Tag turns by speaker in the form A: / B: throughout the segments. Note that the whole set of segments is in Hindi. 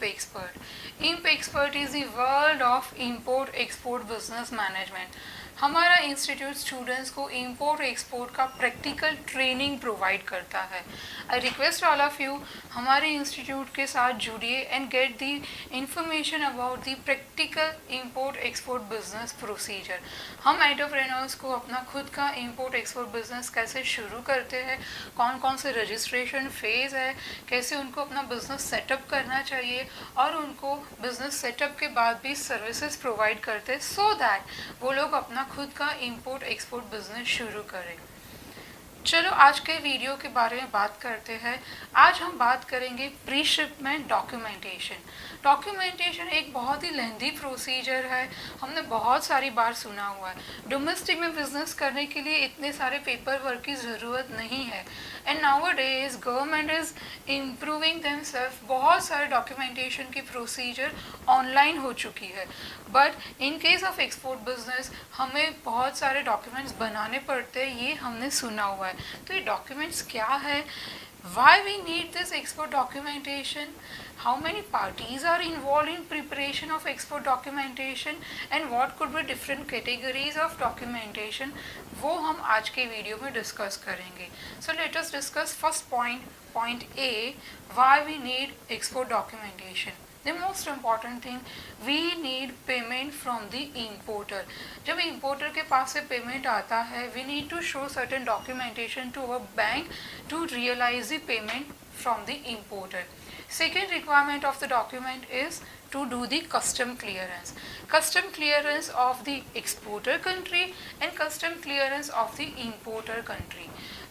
A: IMPEXPERT. IMPEXPERT is the world of import-export business management. हमारा इंस्टीट्यूट स्टूडेंट्स को इम्पोर्ट एक्सपोर्ट का प्रैक्टिकल ट्रेनिंग प्रोवाइड करता है. I request all of you हमारे इंस्टीट्यूट के साथ जुड़िए and get the information about the practical import export business procedure. हम एंटरप्रेन्योर्स को अपना खुद का इम्पोर्ट एक्सपोर्ट बिजनेस कैसे शुरू करते हैं, कौन कौन से रजिस्ट्रेशन फेज़ है, कैसे उनको अपना बिजनेस सेटअप करना चाहिए और उनको बिजनेस सेटअप के बाद भी सर्विसेज प्रोवाइड करते हैं सो दैट वो लोग अपना खुद का इंपोर्ट एक्सपोर्ट बिजनेस शुरू करें. चलो आज के वीडियो के बारे में बात करते हैं. आज हम बात करेंगे प्री शिपमेंट डॉक्यूमेंटेशन. डॉक्यूमेंटेशन एक बहुत ही लेंथी प्रोसीजर है, हमने बहुत सारी बार सुना हुआ है. डोमेस्टिक में बिजनेस करने के लिए इतने सारे पेपर वर्क की ज़रूरत नहीं है. And nowadays government is improving themself. बहुत सारे डॉक्यूमेंटेशन की प्रोसीजर ऑनलाइन हो चुकी है. But in case of export business हमें बहुत सारे डॉक्यूमेंट्स बनाने पड़ते हैं, ये हमने सुना हुआ है. तो ये डॉक्यूमेंट्स क्या है, why we need this export documentation, how many parties are involved in preparation of export documentation and what could be different categories of documentation, वो हम आज के वीडियो में डिस्कस करेंगे. So let us discuss first point A, why we need export documentation. The most important thing, we need payment from the importer. जब importer के पास से payment आता है, we need to show certain documentation to our bank to realize the payment from the importer. Second requirement of the document is to do the custom clearance. Custom clearance of the exporter country and custom clearance of the importer country.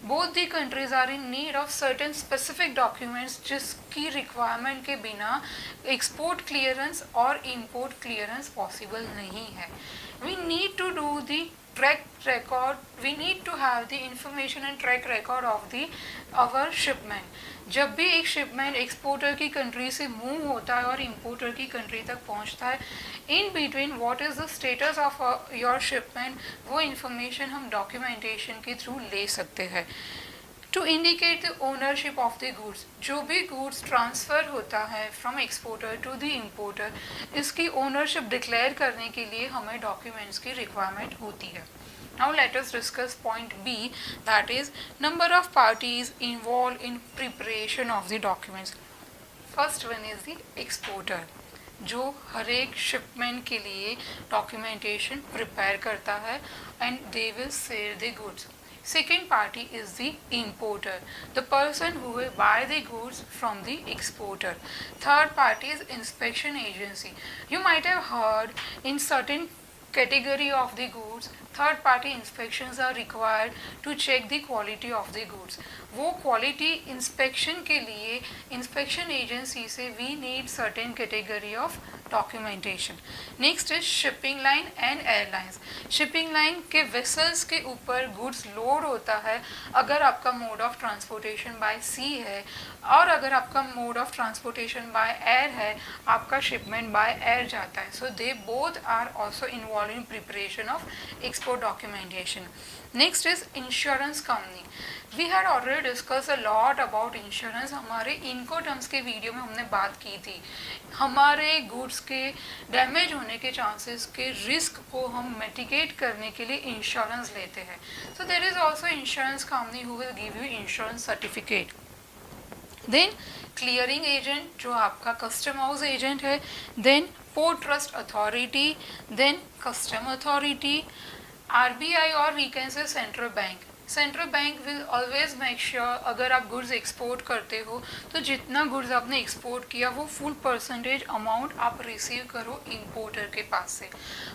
A: Both the countries are in need of certain specific documents जिसकी requirement के बिना export clearance और import clearance possible नहीं है. We need to do the track record, we need to have the information and track record of the our shipment. जब भी एक शिपमेंट एक्सपोर्टर की कंट्री से मूव होता है और इंपोर्टर की कंट्री तक पहुंचता है, in between what is the status of your shipment, वो इंफॉर्मेशन हम डॉक्यूमेंटेशन के थ्रू ले सकते हैं. To indicate the ownership of the goods, जो भी गुड्स ट्रांसफ़र होता है from exporter to the importer, इसकी ओनरशिप डिक्लेयर करने के लिए हमें डॉक्यूमेंट्स की रिक्वायरमेंट होती है. Now let us discuss point B, that is number of parties involved in preparation of the documents. First one is the exporter, जो हर एक शिपमेंट के लिए डॉक्यूमेंटेशन प्रिपेयर करता है and they will sell the goods. Second party is the importer, the person who will buy the goods from the exporter. Third party is inspection agency. You might have heard in certain category of the goods third party inspections are required to check the quality of the goods. वो क्वालिटी इंस्पेक्शन के लिए इंस्पेक्शन एजेंसी से we need certain category of documentation. Next is shipping line and airlines. Shipping line के वेसल्स के ऊपर गुड्स लोड होता है अगर आपका mode of transportation by sea है, और अगर आपका mode of transportation by air है, आपका शिपमेंट बाय एयर जाता है. सो दे both are also involve in preparation of export documentation. Next is insurance company. We had already discussed a lot about insurance. हमारे Incoterms के वीडियो में हमने बात की थी. हमारे गुड्स के डैमेज होने के चांसेस के रिस्क को हम मिटिगेट करने के लिए इंश्योरेंस लेते हैं. So there is also insurance company who will give you insurance certificate. Then clearing agent, जो आपका custom house agent है. Then port trust authority. Then custom authority. RBI और we can say central bank. Central bank will always make sure अगर आप गुड्स एक्सपोर्ट करते हो तो जितना गुड्स आपने एक्सपोर्ट किया वो फुल परसेंटेज अमाउंट आप रिसीव करो इंपोर्टर के पास से.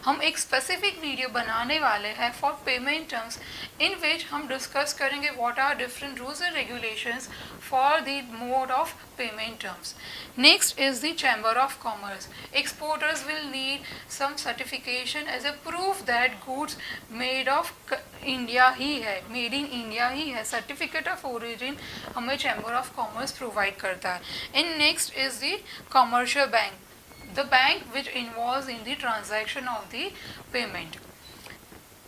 A: हम एक स्पेसिफिक वीडियो बनाने वाले हैं for payment terms in which हम डिस्कस करेंगे what are different rules and regulations for the mode of payment terms. Next is the chamber of commerce. Exporters will need some certification as a proof that goods made of India ही है, मेड इन इंडिया ही है. सर्टिफिकेट ऑफ ओरिजिन हमें चैम्बर ऑफ कॉमर्स प्रोवाइड करता है. In next is the commercial bank, the bank which involves in the transaction of the payment.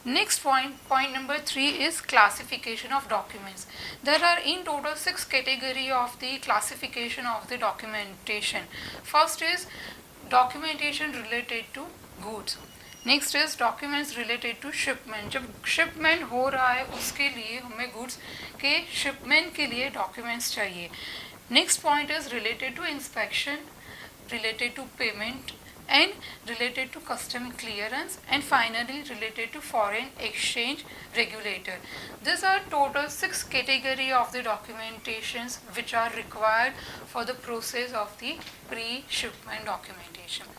A: Next point number 3 is classification of documents. There are in total 6 category of the classification of the documentation. First is documentation related to goods. Next is documents related to shipment. जब शिपमेंट हो रहा है उसके लिए हमें गुड्स के शिपमेंट के लिए डॉक्यूमेंट्स चाहिए. Next point is related to inspection, related to payment and related to custom clearance, and finally related to foreign exchange regulator. These are total 6 category of the documentations which are required for the process of the pre-shipment documentation.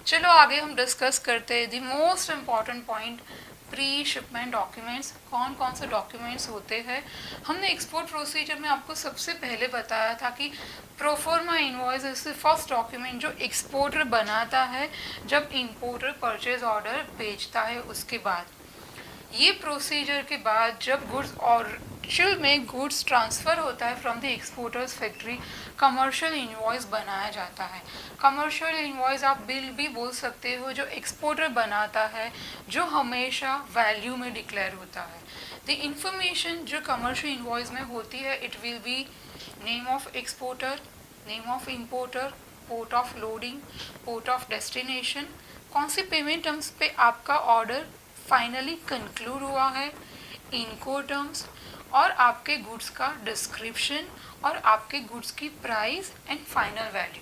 A: चलो आगे हम डिस्कस करते हैं the most important point pre shipment documents. कौन कौन से डॉक्यूमेंट्स होते हैं. हमने एक्सपोर्ट प्रोसीजर में आपको सबसे पहले बताया था कि proforma invoice is the first document जो एक्सपोर्टर बनाता है जब इंपोर्टर परचेज ऑर्डर भेजता है. उसके बाद ये प्रोसीजर के बाद जब गुड्स और एक्चुअल में गुड्स ट्रांसफ़र होता है from the exporters factory, commercial invoice बनाया जाता है. कमर्शियल इनवॉइस आप बिल भी बोल सकते हो जो एक्सपोर्टर बनाता है, जो हमेशा वैल्यू में डिक्लेयर होता है. द इंफॉर्मेशन जो कमर्शियल इनवॉइस में होती है it will be name of exporter, name of importer, port of loading, port of destination, कौन सी पेमेंट टर्म्स पे आपका ऑर्डर फाइनली कंक्लूड हुआ है, इनको टर्म्स, और आपके गुड्स का डिस्क्रिप्शन और आपके गुड्स की price and final value.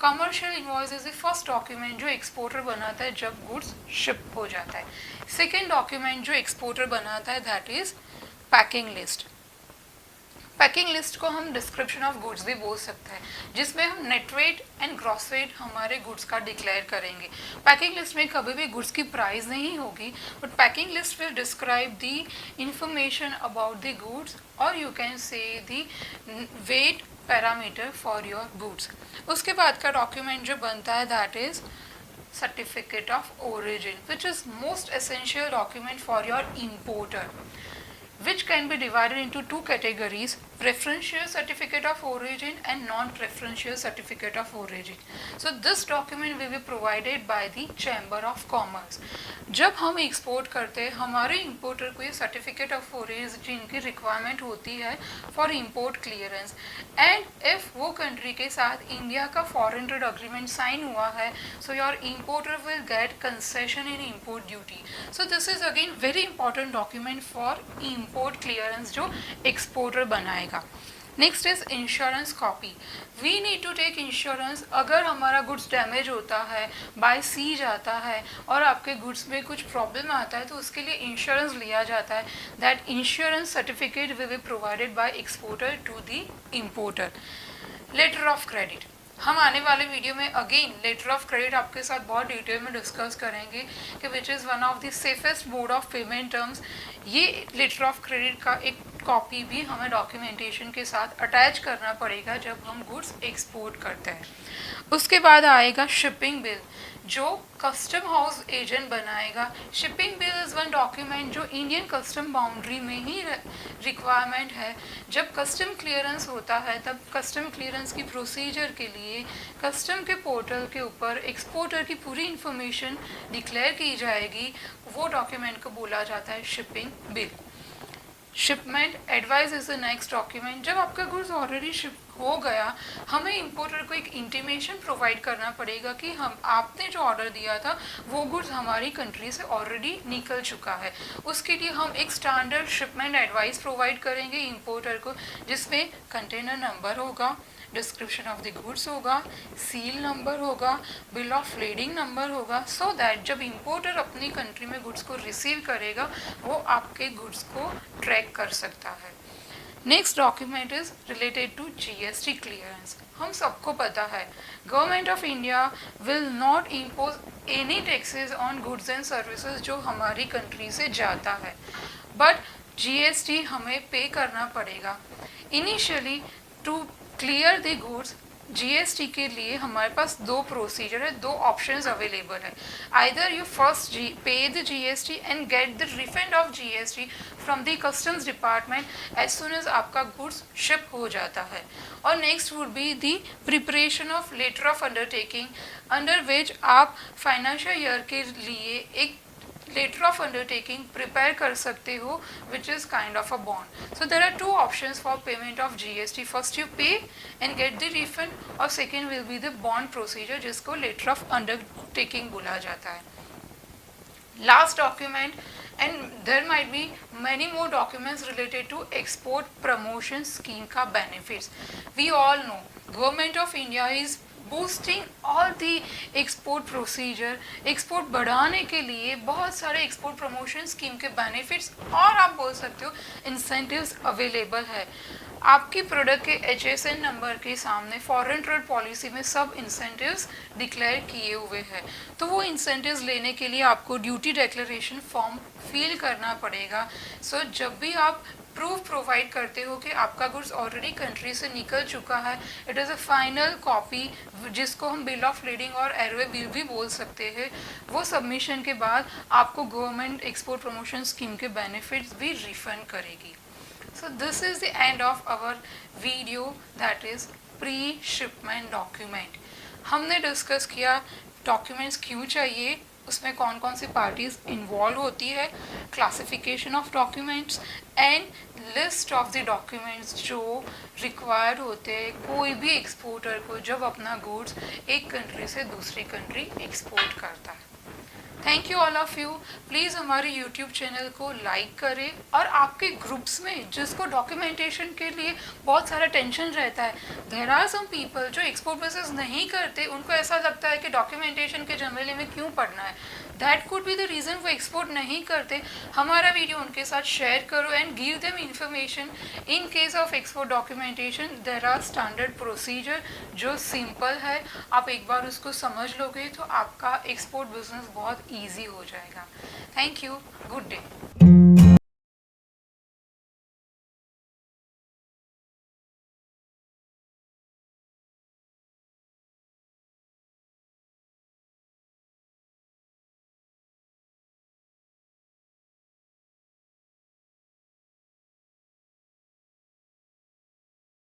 A: Commercial invoice is the first document जो एक्सपोर्टर बनाता है जब गुड्स शिप हो जाता है. सेकेंड डॉक्यूमेंट जो एक्सपोर्टर बनाता है that is packing list. Packing list को हम डिस्क्रिप्शन ऑफ गुड्स भी बोल सकते हैं, जिसमें हम net weight and gross weight हमारे गुड्स का डिक्लेयर करेंगे. पैकिंग लिस्ट में कभी भी गुड्स की प्राइस नहीं होगी, but packing list will describe the information about the goods और you can say the weight parameter for your goods. उसके बाद का डॉक्यूमेंट जो बनता है that is certificate of origin, which is most essential document for your importer, which can be divided into 2 categories: preferential certificate of origin and non-preferential certificate of origin. So this document will be provided by the Chamber of Commerce. जब हम एक्सपोर्ट करते हैं हमारे इंपोर्टर को ये सर्टिफिकेट ऑफ ओरिजिन की रिक्वायरमेंट होती है for import clearance. And if वो कंट्री के साथ इंडिया का फॉरेन ट्रेड अग्रीमेंट साइन हुआ है, so your importer will get concession in import duty. So this is again very important document for import clearance जो एक्सपोर्टर बनाएगा. Next is insurance copy. We need to take insurance. अगर हमारा गुड्स डैमेज होता है, बाय सी जाता है और आपके गुड्स में कुछ प्रॉब्लम आता है तो उसके लिए इंश्योरेंस लिया जाता है. That insurance certificate will be provided by exporter to the importer. Letter of credit. हम आने वाले वीडियो में अगेन लेटर ऑफ क्रेडिट आपके साथ बहुत डिटेल में डिस्कस करेंगे कि which is one of the safest mode of payment terms. ये लेटर ऑफ क्रेडिट का एक कॉपी भी हमें डॉक्यूमेंटेशन के साथ अटैच करना पड़ेगा जब हम गुड्स एक्सपोर्ट करते हैं. उसके बाद आएगा शिपिंग बिल जो कस्टम हाउस एजेंट बनाएगा. Shipping bill is one document जो इंडियन कस्टम बाउंड्री में ही रिक्वायरमेंट है. जब कस्टम क्लियरेंस होता है तब कस्टम क्लियरेंस की प्रोसीजर के लिए कस्टम के पोर्टल के ऊपर एक्सपोर्टर की पूरी इंफॉर्मेशन डिक्लेयर की जाएगी. वो डॉक्यूमेंट को बोला जाता है shipping bill. Shipment advice is the next document. जब आपका गुड्स ऑलरेडी शिप हो गया हमें इंपोर्टर को एक इंटीमेशन प्रोवाइड करना पड़ेगा कि हम आपने जो ऑर्डर दिया था वो गुड्स हमारी कंट्री से ऑलरेडी निकल चुका है. उसके लिए हम एक स्टैंडर्ड शिपमेंट एडवाइस प्रोवाइड करेंगे इंपोर्टर को, जिसमें कंटेनर नंबर होगा, डिस्क्रिप्शन ऑफ द गुड्स होगा, सील नंबर होगा, बिल ऑफ लेडिंग नंबर होगा, सो दैट जब इंपोर्टर अपनी कंट्री में गुड्स को रिसीव करेगा वो आपके गुड्स को ट्रैक कर सकता है. Next document is related to GST clearance. हम सबको पता है government of India will not impose any taxes on goods and services जो हमारी कंट्री से जाता है, बट जीएसटी हमें पे करना पड़ेगा. Initially to clear the goods GST के लिए हमारे पास 2 प्रोसीजर है, 2 ऑप्शंस अवेलेबल है. Either you first pay the GST and get the refund of GST from the customs department as soon as आपका गुड्स शिप हो जाता है. और next would be the preparation of letter of undertaking under which आप फाइनेंशियल ईयर के लिए एक लेटर ऑफ अंडरटेकिंग प्रिपेयर कर सकते हो, which is kind of a bond. So there are two options for payment of GST. First you pay and get the refund, और second will be the bond procedure, जिसको लेटर ऑफ अंडरटेकिंग बोला जाता है. Last document, and there might be many more documents related to export promotion scheme का benefits. We all know government of India is boosting all the export procedure. export बढ़ाने के लिए बहुत सारे export promotion scheme के benefits और आप बोल सकते हो incentives available है. आपकी प्रोडक्ट के HSN नंबर के सामने फॉरेन ट्रेड पॉलिसी में सब इंसेंटिव्स डिक्लेयर किए हुए हैं. तो वो इंसेंटिव्स लेने के लिए आपको ड्यूटी डिक्लेरेशन फॉर्म फिल करना पड़ेगा. सो जब भी आप प्रूफ प्रोवाइड करते हो कि आपका गुड्स ऑलरेडी कंट्री से निकल चुका है, it is a final copy, जिसको हम बिल ऑफ लीडिंग और एरवे बिल भी बोल सकते हैं, वो सबमिशन के बाद आपको गवर्नमेंट एक्सपोर्ट प्रमोशन स्कीम के बेनिफिट्स भी रिफंड करेगी. So this is the end of our video, that is pre-shipment document. हमने डिस्कस किया डॉक्यूमेंट्स क्यों चाहिए, उसमें कौन कौन सी पार्टीज इन्वॉल्व होती है, classification of documents and list of the documents जो रिक्वायर्ड होते हैं कोई भी एक्सपोर्टर को जब अपना गुड्स एक कंट्री से दूसरी कंट्री एक्सपोर्ट करता है. Thank you all of you. Please हमारे यूट्यूब चैनल को लाइक करें, और आपके ग्रुप्स में जिसको डॉक्यूमेंटेशन के लिए बहुत सारा टेंशन रहता है, देयर आर सम पीपल जो एक्सपोर्ट बिजनेस नहीं करते, उनको ऐसा लगता है कि डॉक्यूमेंटेशन के झमेले में क्यों पड़ना है. That could be the reason वो एक्सपोर्ट नहीं करते. हमारा वीडियो उनके साथ शेयर करो and give them information. In case of export documentation there are standard procedure जो सिंपल है. आप एक बार उसको समझ लोगे तो आपका एक्सपोर्ट बिजनेस बहुत ईजी हो जाएगा. Thank you. Good day.